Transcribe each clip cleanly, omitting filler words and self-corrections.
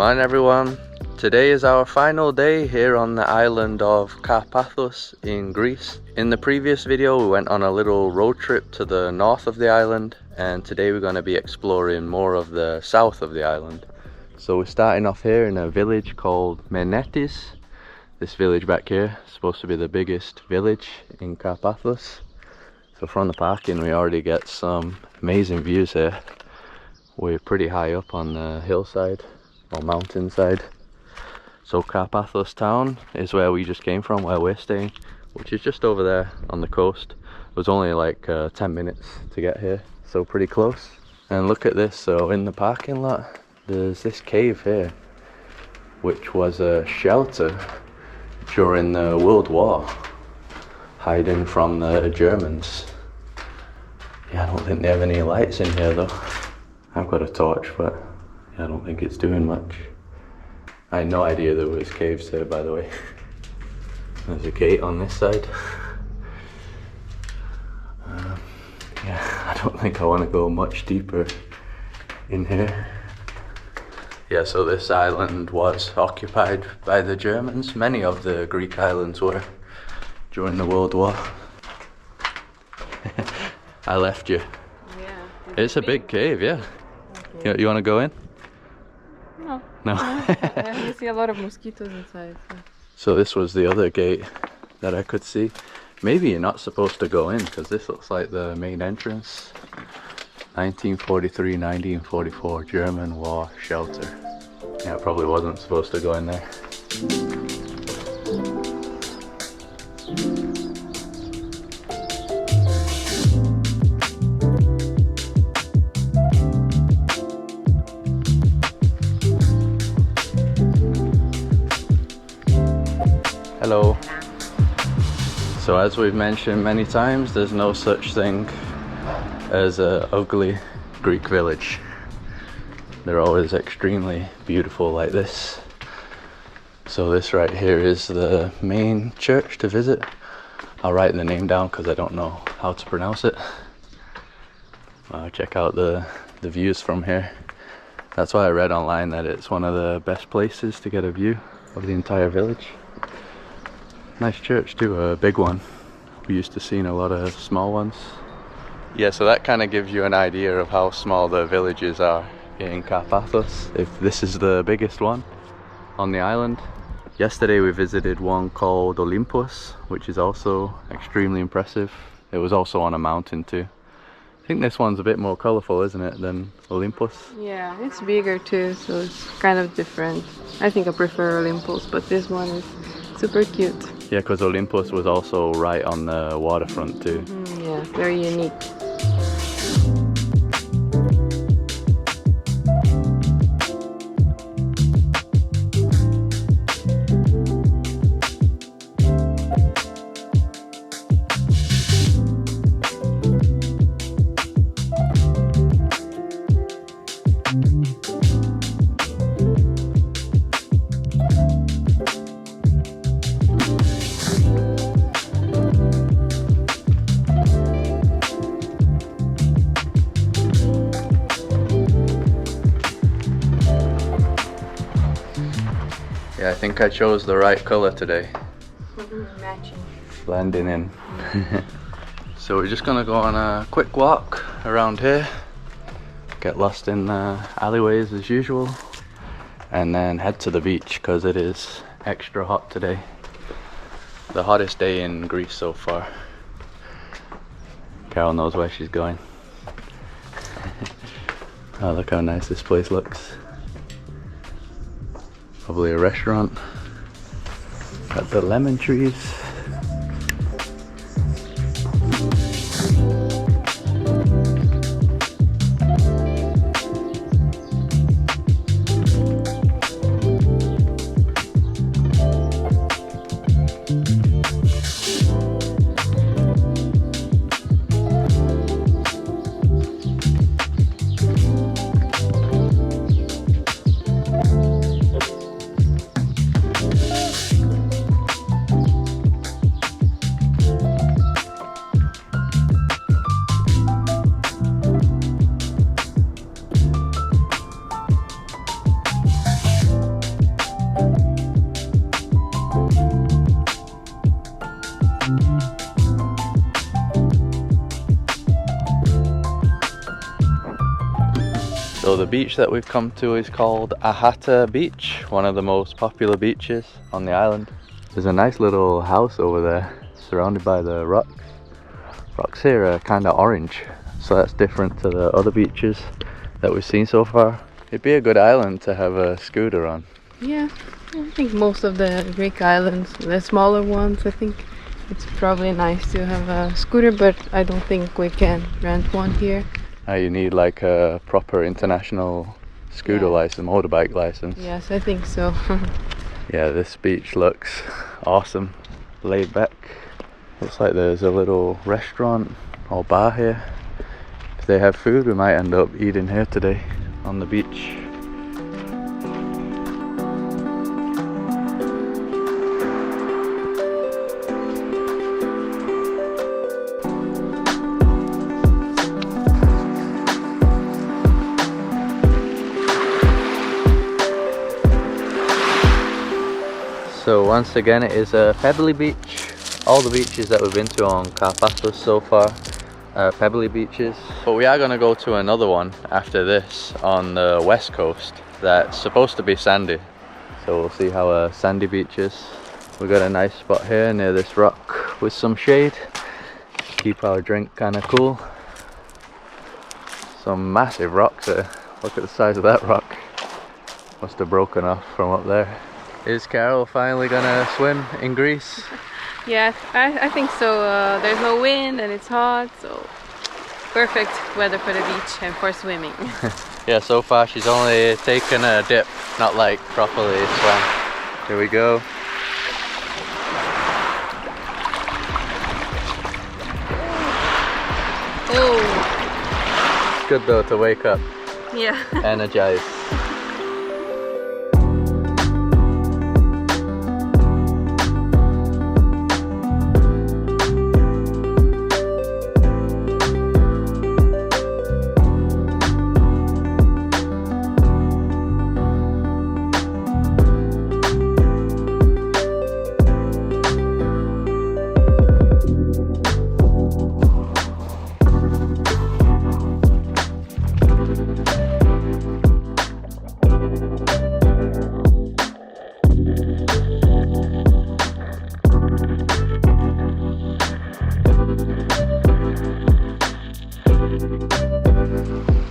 Morning everyone. Today is our final day here on the island of Karpathos in Greece. In the previous video we went on a little road trip to the north of the island, and today we're going to be exploring more of the south of the island. So we're starting off here in a village called Menetis. This village back here is supposed to be the biggest village in Karpathos. So from the parking we already get some amazing views here. We're pretty high up on the hillside or mountainside. So Karpathos town is where we just came from, where we're staying, which is just over there on the coast. It was only like 10 minutes to get here, so pretty close. And look at this, so in the parking lot there's this cave here which was a shelter during the World War, hiding from the Germans. Yeah, I don't think they have any lights in here though. I've got a torch, but I don't think it's doing much. I had no idea there was caves there, by the way. There's a gate on this side. Yeah, I don't think I want to go much deeper in here. Yeah, so this island was occupied by the Germans. Many of the Greek islands were during the World War. I left you. Yeah. It's a big cave, yeah. Okay. You want to go in? No. No. I see a lot of mosquitoes inside. So this was the other gate that I could see. Maybe you're not supposed to go in because this looks like the main entrance. 1943-1944 German war shelter. Yeah, I probably wasn't supposed to go in there. Hello. So as we've mentioned many times, there's no such thing as an ugly Greek village. They're always extremely beautiful like this. So this right here is the main church to visit. I'll write the name down because I don't know how to pronounce it. Check out the views from here. That's why I read online that it's one of the best places to get a view of the entire village. Nice church too, a big one. We used to see a lot of small ones. Yeah, so that kind of gives you an idea of how small the villages are in Karpathos, if this is the biggest one on the island. Yesterday we visited one called Olympus, which is also extremely impressive. It was also on a mountain too. I think this one's a bit more colourful, isn't it, than Olympus? Yeah, it's bigger too, so it's kind of different. I think I prefer Olympus, but this one is super cute. Yeah, because Olympus was also right on the waterfront too. Yeah, very unique. Yeah, I think I chose the right colour today. Matching. Blending in. So we're just gonna go on a quick walk around here, get lost in the alleyways as usual, and then head to the beach because it is extra hot today. The hottest day in Greece so far. Carol knows where she's going. Oh, look how nice this place looks. Probably a restaurant. Got the lemon trees. So the beach that we've come to is called Ahata Beach, one of the most popular beaches on the island. There's a nice little house over there, surrounded by the rocks. Rocks here are kind of orange, so that's different to the other beaches that we've seen so far. It'd be a good island to have a scooter on. Yeah, I think most of the Greek islands, the smaller ones, I think it's probably nice to have a scooter, but I don't think we can rent one here. You need like a proper international scooter license, motorbike license. Yes, I think so. Yeah, this beach looks awesome, laid back. Looks like there's a little restaurant or bar here. If they have food, we might end up eating here today on the beach. So once again, it is a pebbly beach. All the beaches that we've been to on Karpathos so far are pebbly beaches. But we are going to go to another one after this on the west coast that's supposed to be sandy. So we'll see how a sandy beach is. We've got a nice spot here near this rock with some shade. Keep our drink kind of cool. Some massive rocks there. Look at the size of that rock. Must have broken off from up there. Is Carol finally gonna swim in Greece? Yeah, I think so. There's no wind and it's hot, so perfect weather for the beach and for swimming. Yeah, so far she's only taken a dip, not like properly swam. Here we go. Oh! It's good though to wake up. Yeah. Energized.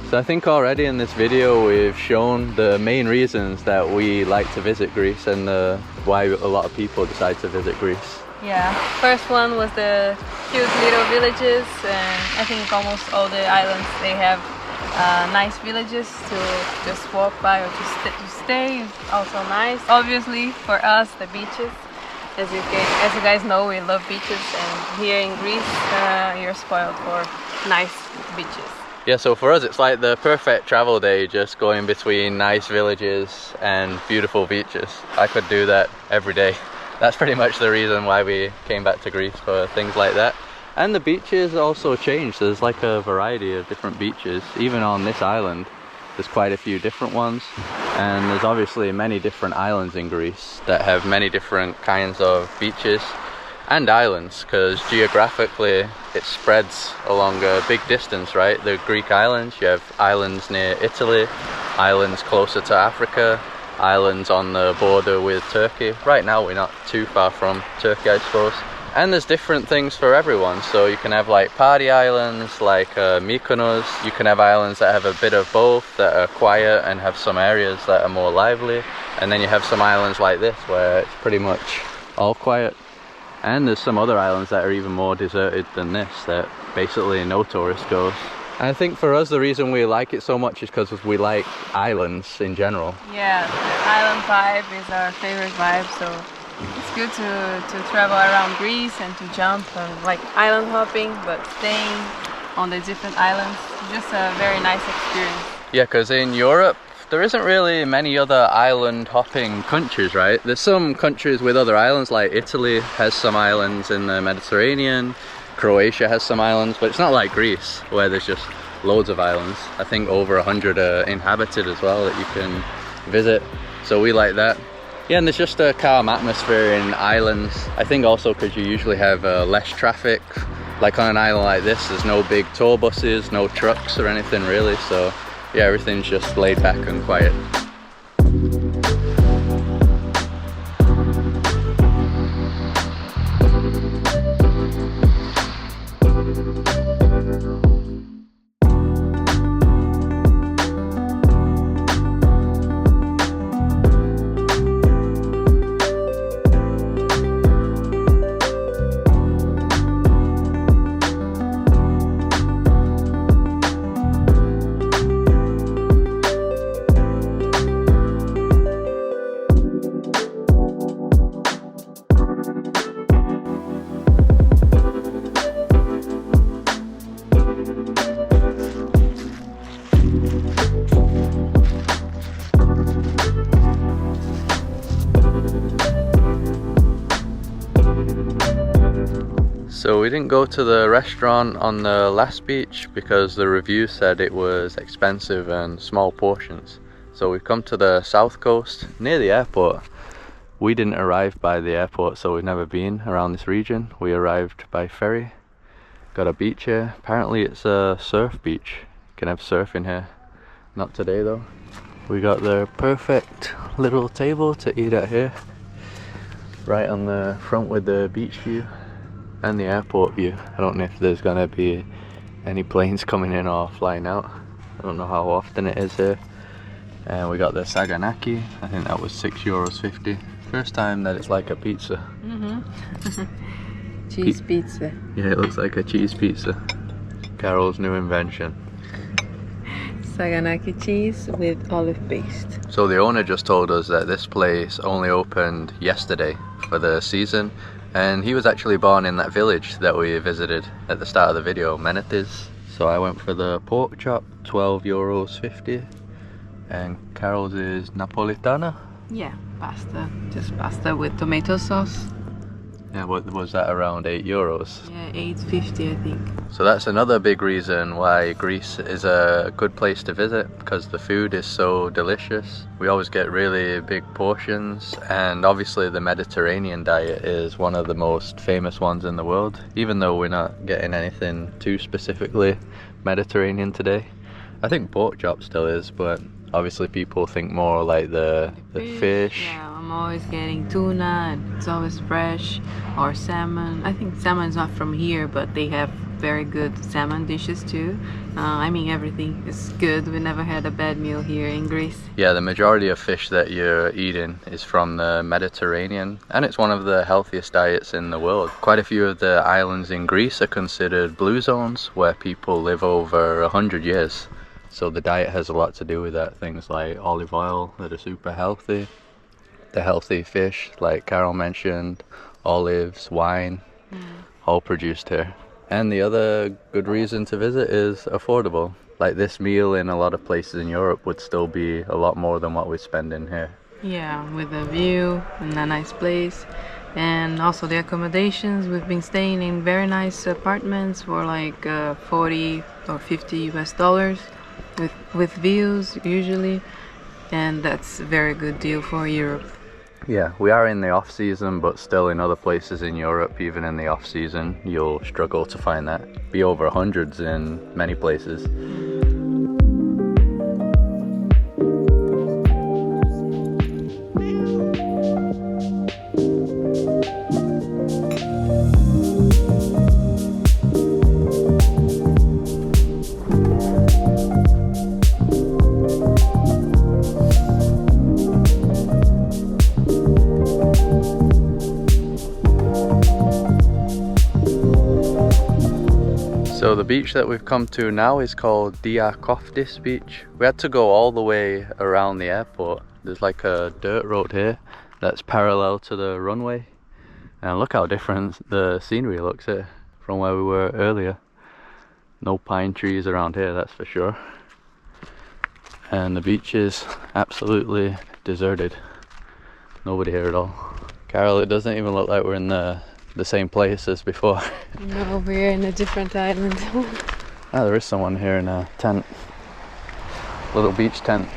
So I think already in this video we've shown the main reasons that we like to visit Greece and why a lot of people decide to visit Greece. Yeah, first one was the cute little villages, and I think almost all the islands they have nice villages to just walk by or to stay. Also nice. Obviously for us the beaches. As you guys know, we love beaches, and here in Greece you're spoiled for nice beaches. Yeah, so for us it's like the perfect travel day, just going between nice villages and beautiful beaches. I could do that every day. That's pretty much the reason why we came back to Greece, for things like that. And the beaches also change. There's like a variety of different beaches. Even on this island there's quite a few different ones, and there's obviously many different islands in Greece that have many different kinds of beaches and islands, because geographically it spreads along a big distance, right? The Greek islands, you have islands near Italy, islands closer to Africa, islands on the border with Turkey. Right now we're not too far from Turkey, I suppose. And there's different things for everyone, so you can have like party islands like Mykonos. You can have islands that have a bit of both, that are quiet and have some areas that are more lively, and then you have some islands like this where it's pretty much all quiet. And there's some other islands that are even more deserted than this, that basically no tourist goes. And I think for us the reason we like it so much is because we like islands in general. Yeah, the island vibe is our favorite vibe, so it's good to travel around Greece and to jump like island hopping, but staying on the different islands. Just a very nice experience. Yeah, because in Europe there isn't really many other island hopping countries, right? There's some countries with other islands, like Italy has some islands in the Mediterranean, Croatia has some islands, but it's not like Greece where there's just loads of islands. I think over 100 are inhabited as well that you can visit, so we like that. Yeah, and there's just a calm atmosphere in islands. I think also because you usually have less traffic. Like on an island like this, there's no big tour buses, no trucks or anything really, so Yeah, everything's just laid back and quiet. So we didn't go to the restaurant on the last beach because the review said it was expensive and small portions. So we've come to the south coast near the airport. We didn't arrive by the airport, so we've never been around this region. We arrived by ferry. Got a beach here. Apparently it's a surf beach. You can have surfing here. Not today though. We got the perfect little table to eat at here. Right on the front with the beach view and the airport view. I don't know if there's gonna be any planes coming in or flying out. I don't know how often it is here. And we got the saganaki. I think that was €6.50. First time that it's like a pizza. Cheese pizza. Yeah, it looks like a cheese pizza. Carol's new invention. Saganaki cheese with olive paste. So the owner just told us that this place only opened yesterday for the season, and he was actually born in that village that we visited at the start of the video, Menetis. So I went for the pork chop, €12.50, and Carol's is Napolitana. Yeah, pasta. Just pasta with tomato sauce. Yeah, what was that, around €8? Yeah, $8.50 I think. So that's another big reason why Greece is a good place to visit, because the food is so delicious. We always get really big portions, and obviously the Mediterranean diet is one of the most famous ones in the world, even though we're not getting anything too specifically Mediterranean today. I think pork chop still is, but obviously people think more like the fish. Yeah, I'm always getting tuna and it's always fresh, or salmon. I think salmon is not from here, but they have very good salmon dishes too. I mean, everything is good. We never had a bad meal here in Greece. Yeah, the majority of fish that you're eating is from the Mediterranean, and it's one of the healthiest diets in the world. Quite a few of the islands in Greece are considered blue zones, where people live over 100 years. So the diet has a lot to do with that. Things like olive oil that are super healthy, the healthy fish like Carol mentioned, olives, wine, all produced here. And the other good reason to visit is affordable. Like this meal in a lot of places in Europe would still be a lot more than what we spend in here. Yeah, with a view and a nice place. And also the accommodations. We've been staying in very nice apartments for like $40 or $50 with views usually, and that's a very good deal for Europe. Yeah, we are in the off season, but still in other places in Europe, even in the off season, you'll struggle to find that. Be over hundreds in many places. So the beach that we've come to now is called Acropolis beach. We had to go all the way around the airport. There's like a dirt road here that's parallel to the runway. And look how different the scenery looks here from where we were earlier. No pine trees around here, that's for sure. And the beach is absolutely deserted. Nobody here at all. Carol, it doesn't even look like we're in the same place as before. No, we're in a different island. Ah, there is someone here in a tent. Little beach tent.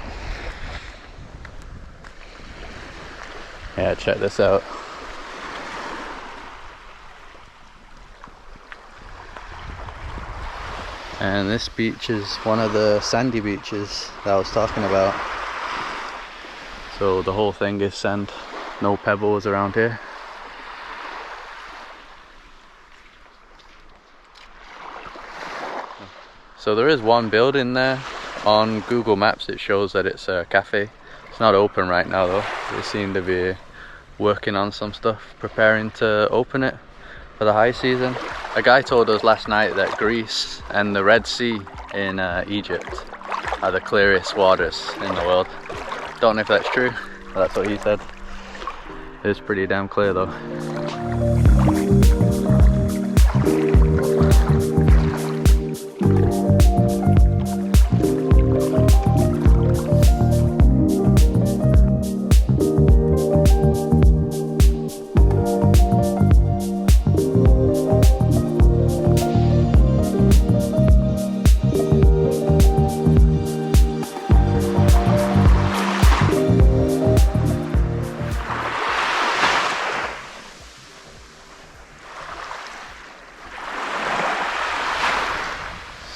Yeah, check this out. And this beach is one of the sandy beaches that I was talking about. So the whole thing is sand, no pebbles around here. So there is one building there. On Google Maps it shows that it's a cafe. It's not open right now though. They seem to be working on some stuff, preparing to open it for the high season. A guy told us last night that Greece and the Red Sea in Egypt are the clearest waters in the world. Don't know if that's true, but that's what he said. It's pretty damn clear though.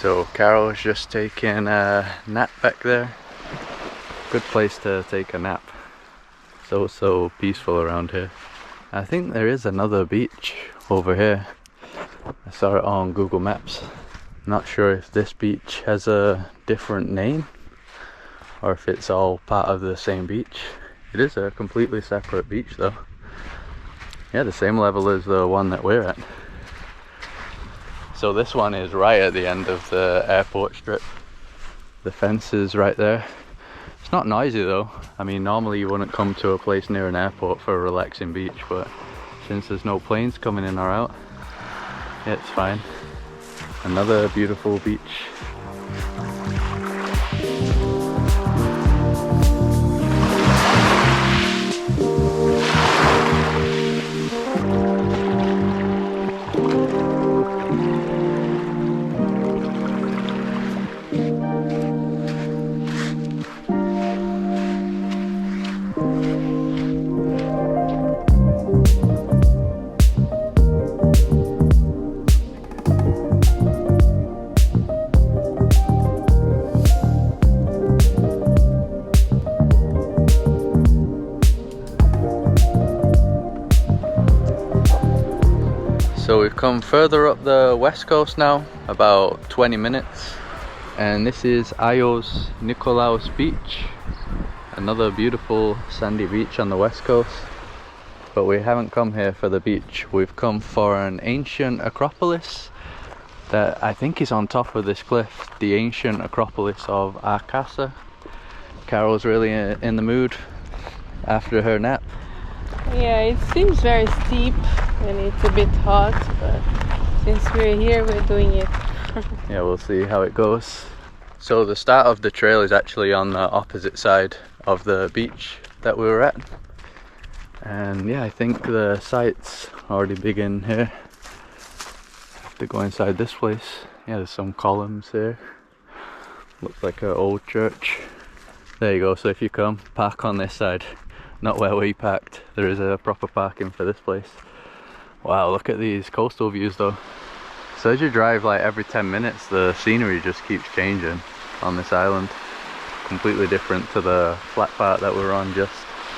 So Carol's just taking a nap back there. Good place to take a nap. So peaceful around here. I think there is another beach over here. I saw it on Google Maps. Not sure if this beach has a different name or if it's all part of the same beach. It is a completely separate beach though. Yeah, the same level as the one that we're at. So this one is right at the end of the airport strip. The fence is right there. It's not noisy though. I mean, normally you wouldn't come to a place near an airport for a relaxing beach, but since there's no planes coming in or out, yeah, it's fine. Another beautiful beach. So we've come further up the west coast now, about 20 minutes, and this is Ios Nikolaos Beach, another beautiful sandy beach on the west coast. But we haven't come here for the beach, we've come for an ancient Acropolis that I think is on top of this cliff, the ancient Acropolis of Arcasa. Carol's really in the mood after her nap. Yeah, it seems very steep and it's a bit hot, but since we're here, we're doing it. Yeah, we'll see how it goes. So the start of the trail is actually on the opposite side of the beach that we were at. And yeah, I think the site's already big in here. Have to go inside this place. Yeah, there's some columns here. Looks like an old church. There you go, so if you come, park on this side. Not where we parked. There is a proper parking for this place. Wow, look at these coastal views though. So as you drive like every 10 minutes, the scenery just keeps changing on this island. Completely different to the flat part that we were on just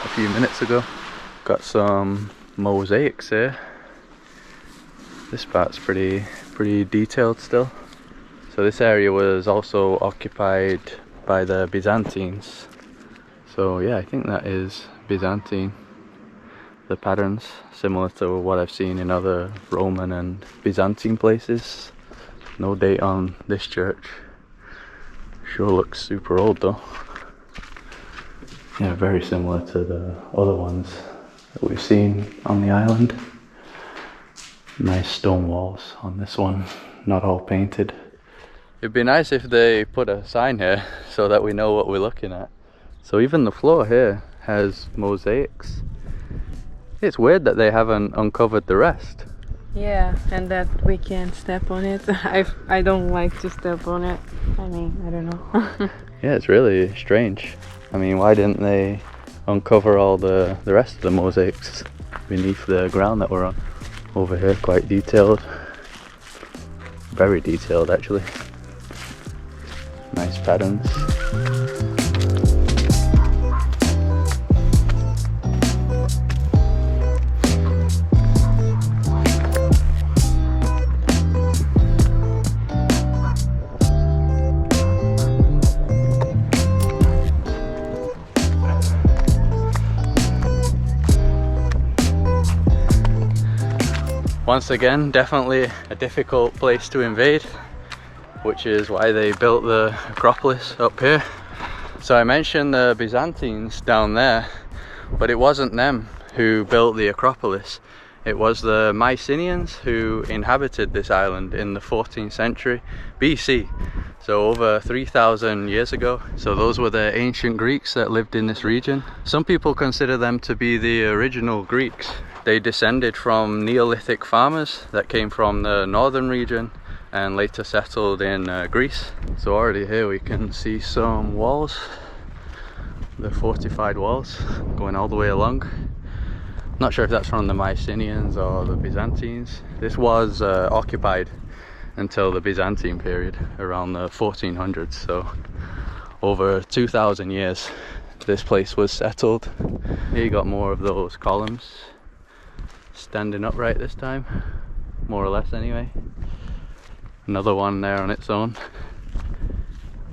a few minutes ago. Got some mosaics here. This part's pretty detailed still. So this area was also occupied by the Byzantines. So yeah, I think that is Byzantine. The patterns similar to what I've seen in other Roman and Byzantine places. No date on this church. Sure looks super old though. Yeah, very similar to the other ones that we've seen on the island. Nice stone walls on this one, not all painted. It'd be nice if they put a sign here so that we know what we're looking at. So even the floor here has mosaics. It's weird that they haven't uncovered the rest. Yeah, and that we can't step on it. I don't like to step on it. I mean, I don't know. Yeah, it's really strange. I mean, why didn't they uncover all the rest of the mosaics beneath the ground that we're on? Over here, quite detailed. Very detailed actually. Nice patterns. Once again, definitely a difficult place to invade, which is why they built the Acropolis up here. So I mentioned the Byzantines down there, but it wasn't them who built the Acropolis. It was the Mycenaeans who inhabited this island in the 14th century BC. So over 3,000 years ago. So those were the ancient Greeks that lived in this region. Some people consider them to be the original Greeks. They descended from Neolithic farmers that came from the northern region and later settled in Greece. So already here we can see some walls, the fortified walls going all the way along. Not sure if that's from the Mycenaeans or the Byzantines. This was occupied until the Byzantine period around the 1400s, so over 2,000 years this place was settled. Here you got more of those columns standing upright this time, more or less anyway. Another one there on its own.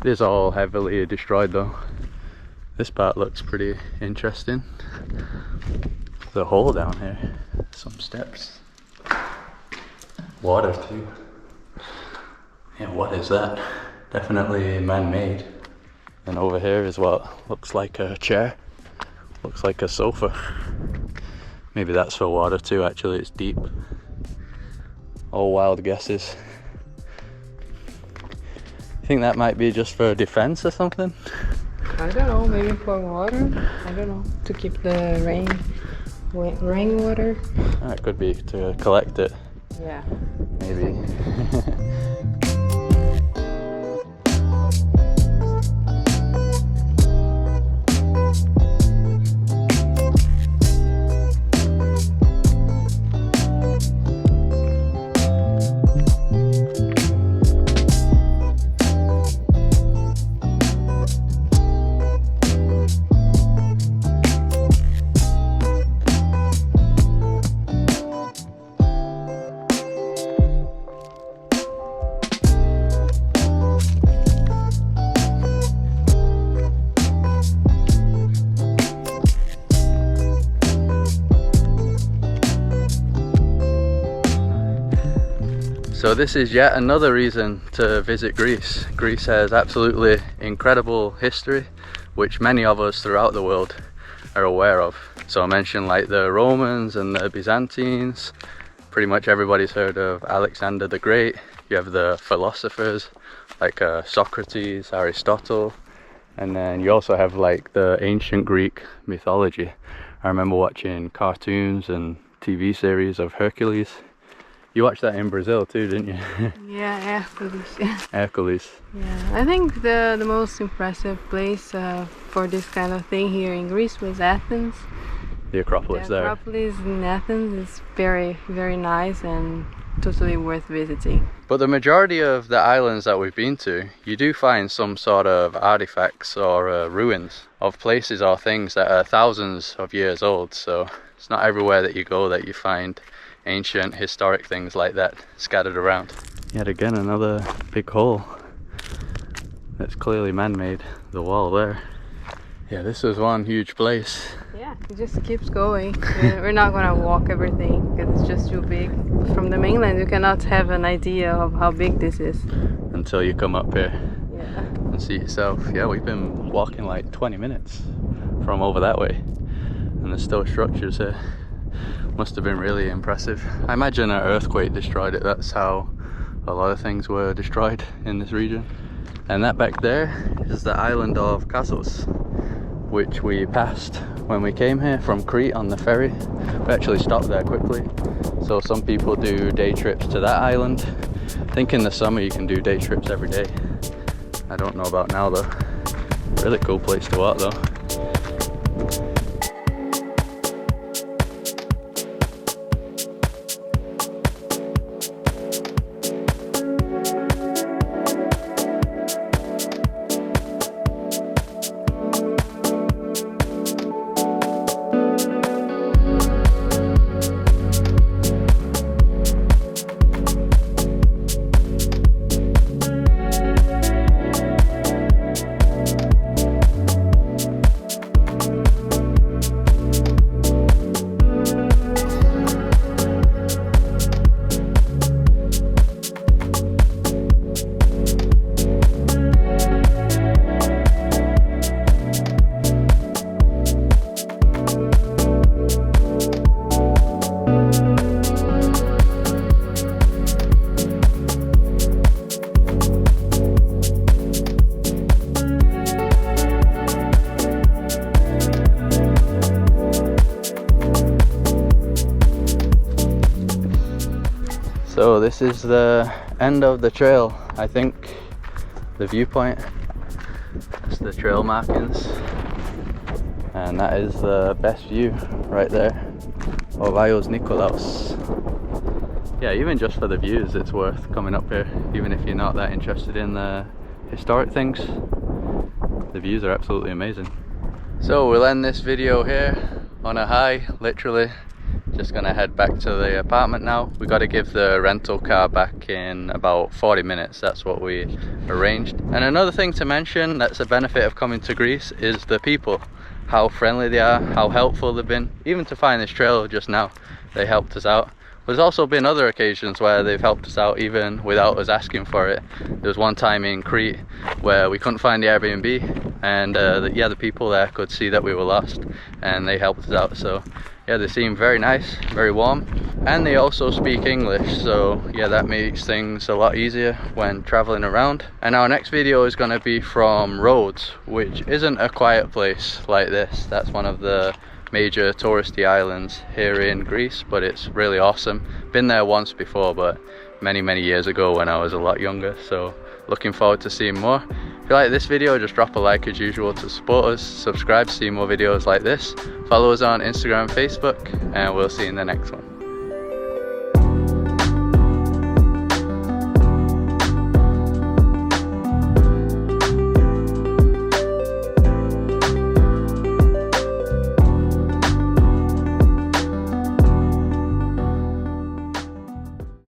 It is all heavily destroyed though. This part looks pretty interesting. There's a hole down here, some steps. Water too. Yeah, what is that? Definitely man-made. And over here is what looks like a chair. Looks like a sofa. Maybe that's for water too, actually, it's deep. All wild guesses. You think that might be just for defense or something? I don't know, maybe for water? I don't know, to keep the rainwater. It could be to collect it. Yeah. Maybe. So this is yet another reason to visit Greece. Greece has absolutely incredible history, which many of us throughout the world are aware of. So I mentioned like the Romans and the Byzantines. Pretty much everybody's heard of Alexander the Great. You have the philosophers like Socrates, Aristotle, and then you also have like the ancient Greek mythology. I remember watching cartoons and TV series of Hercules. You watched that in Brazil too, didn't you? Yeah, Hercules. Yeah. Hercules. Yeah, I think the most impressive place for this kind of thing here in Greece was Athens. The Acropolis there. The Acropolis in Athens is very, very nice and totally worth visiting. But the majority of the islands that we've been to, you do find some sort of artifacts or ruins of places or things that are thousands of years old. So it's not everywhere that you go that you find ancient historic things like that scattered around. Yet again another big hole that's clearly man-made, the wall there. Yeah, this is one huge place. Yeah, it just keeps going. We're not gonna walk everything because it's just too big. From the mainland you cannot have an idea of how big this is until you come up here. Yeah. And see yourself. Yeah, we've been walking like 20 minutes from over that way and there's still structures here. Must have been really impressive. I imagine an earthquake destroyed it. That's how a lot of things were destroyed in this region. And that back there is the island of Karpathos, which we passed when we came here from Crete on the ferry. We actually stopped there quickly. So some people do day trips to that island. I think in the summer you can do day trips every day. I don't know about now though. Really cool place to walk though. So this is the end of the trail, I think, the viewpoint. That's the trail markings, and that is the best view right there of Ios Nikolaos. Yeah, even just for the views it's worth coming up here, even if you're not that interested in the historic things. The views are absolutely amazing. So we'll end this video here on a high, literally. Just gonna head back to the apartment now. We got to give the rental car back in about 40 minutes. That's what we arranged. And another thing to mention that's a benefit of coming to Greece is the people. How friendly they are, how helpful they've been. Even to find this trail just now, they helped us out. There's also been other occasions where they've helped us out even without us asking for it. There was one time in Crete where we couldn't find the Airbnb, and the people there could see that we were lost and they helped us out. So yeah, they seem very nice, very warm, and they also speak English, so yeah, that makes things a lot easier when traveling around. And our next video is going to be from Rhodes, which isn't a quiet place like this. That's one of the major touristy islands here in Greece, but it's really awesome. Been there once before, but many years ago when I was a lot younger, so looking forward to seeing more. If you like this video, just drop a like as usual to support us, subscribe to see more videos like this, follow us on Instagram and Facebook, and we'll see you in the next one.